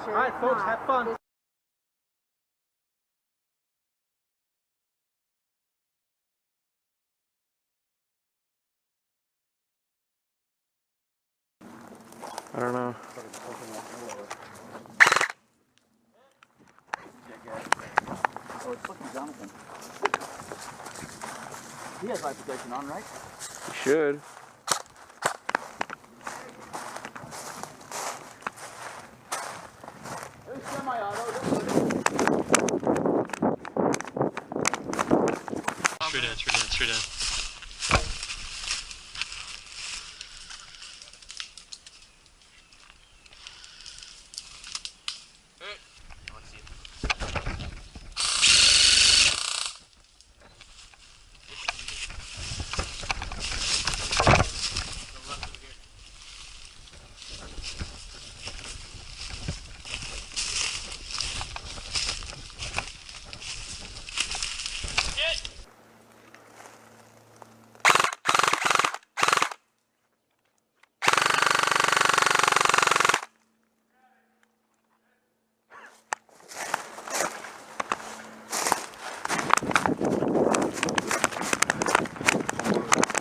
sure. All right, folks, have fun. I don't know. Oh, it's fucking Jonathan. He has life protection on, right? You should. There's semi-auto. True dead, true dead, true dead.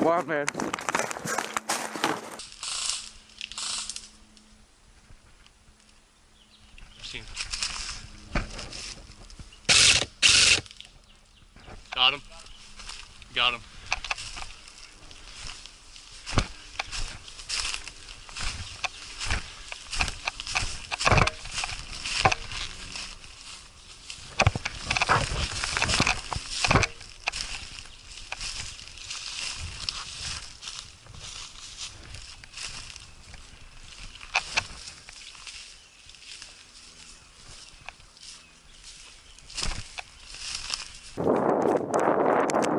Wild man. Got him. Got him.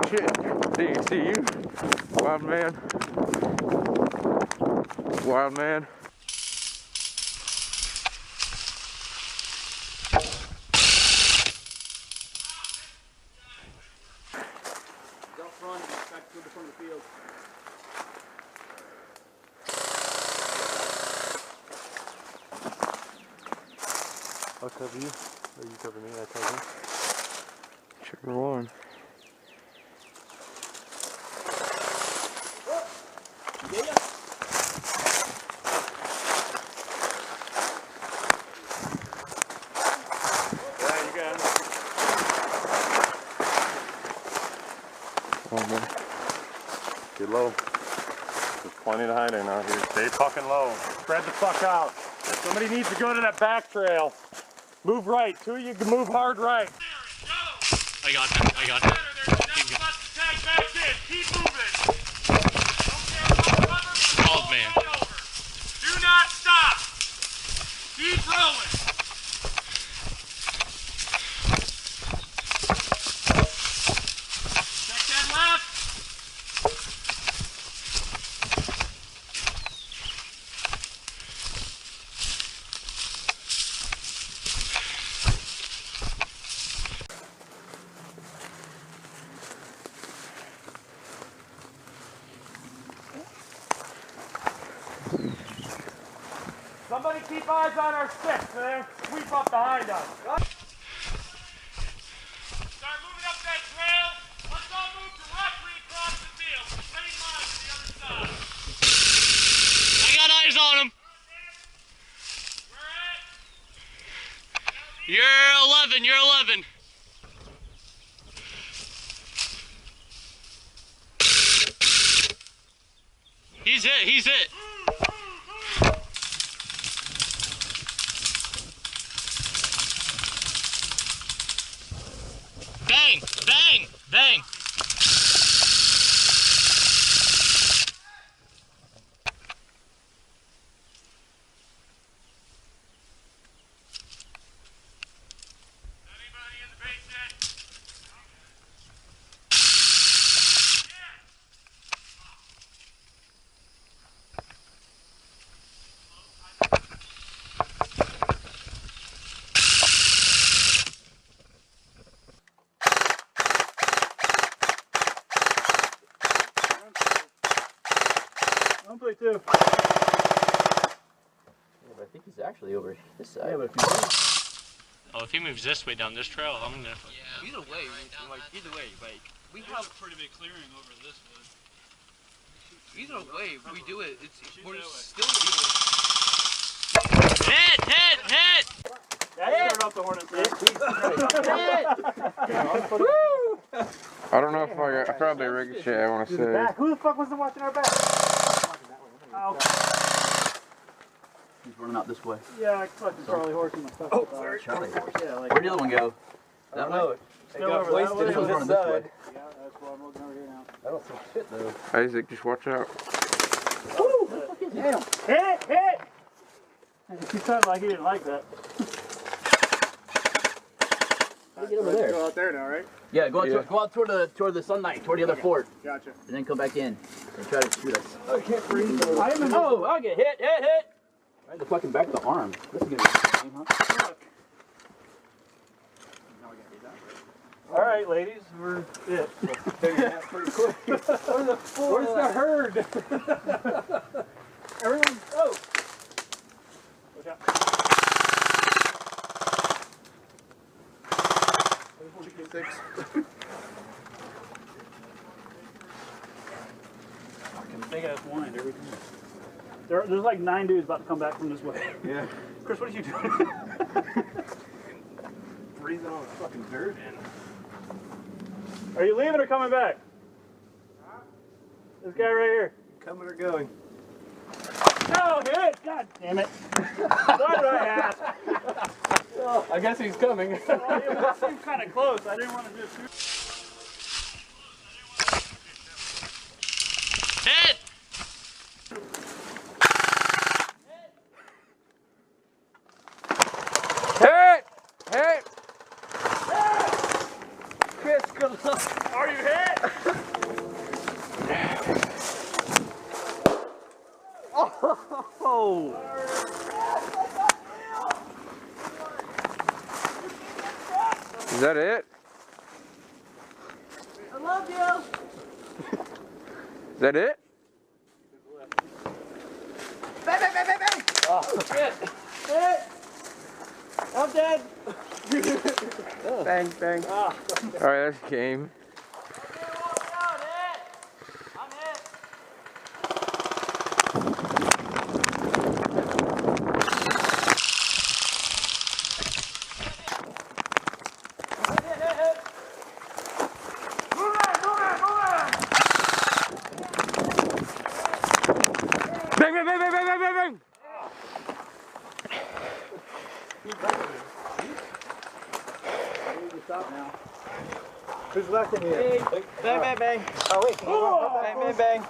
Shit. Do you see you? Wild man. Wild man. Don't run, back to the front of the field. I'll cover you. Or you cover me, I cover you. Whichever one. Yeah. Yeah, you got it. Come on, man. Get low. There's plenty to hide in out here. Stay fucking low. Spread the fuck out. Somebody needs to go to that back trail. Move right. Two of you can move hard right. I got him, I got him. Keep moving. Oh man. Do not stop. Keep rolling. Check that left. Somebody keep eyes on our sticks so they don't sweep up behind us. Start moving up that trail. Let's all move directly across the field. Same line to the other side. I got eyes on him. Where at? You're 11, you're 11. He's hit, he's hit. Bang, bang, bang. Anybody in the basement? Don't play two. Yeah, but I think he's actually over this side. Yeah, but if you Oh, if he moves this way down this trail, I'm gonna. yeah. Either way, like we have a pretty big clearing over this one. either way we do it. We're still Hit! That started off the hornet's nest. I don't know if I probably ricochet, I want to say. Who the fuck wasn't watching our back? Oh. He's running out this way. Yeah, I fucking Charlie horse in my fucking Oh, sorry, Charlie horse. Yeah, like, Where'd the other one go? That way? still over that way. This one's running this way. Yeah, that's why I'm looking over here now. I don't see shit though. Isaac, just watch out. Damn. Hit! He sounded like he didn't like that. Get over there. Go out there now, right? Yeah, go out toward the sunlight, toward the other fort, Gotcha. and then come back in and try to shoot us. I can't breathe. Oh, I'll get hit! Right in the fucking back of the arm. This is gonna be the same, huh? All right, ladies, we're it. Pretty quick. Where's the herd? Everyone, oh! Watch out. Fucking big ass wind every time. There's like 9 dudes about to come back from this way. Yeah. Chris, what are you doing? Breathing all the fucking dirt in. Are you leaving or coming back? This guy right here. Coming or going? No, hit! God damn it. Why did I ask? I guess he's coming. Well, it seemed kind of close. I didn't want to just shoot. Hit! Hit! Hit! Chris, good luck. Are you hit? Oh! Is that it? I love you. Is that it? Bang, bang, bang, bang, bang. Oh, shit. Hit. I'm dead. Bang, bang. Alright, that's game. Bang, bang, bang, bang, bang, bang, bang, bang! Stop now. Who's left in here? Bang, bang, bang. Oh, wait. Bang, bang, bang.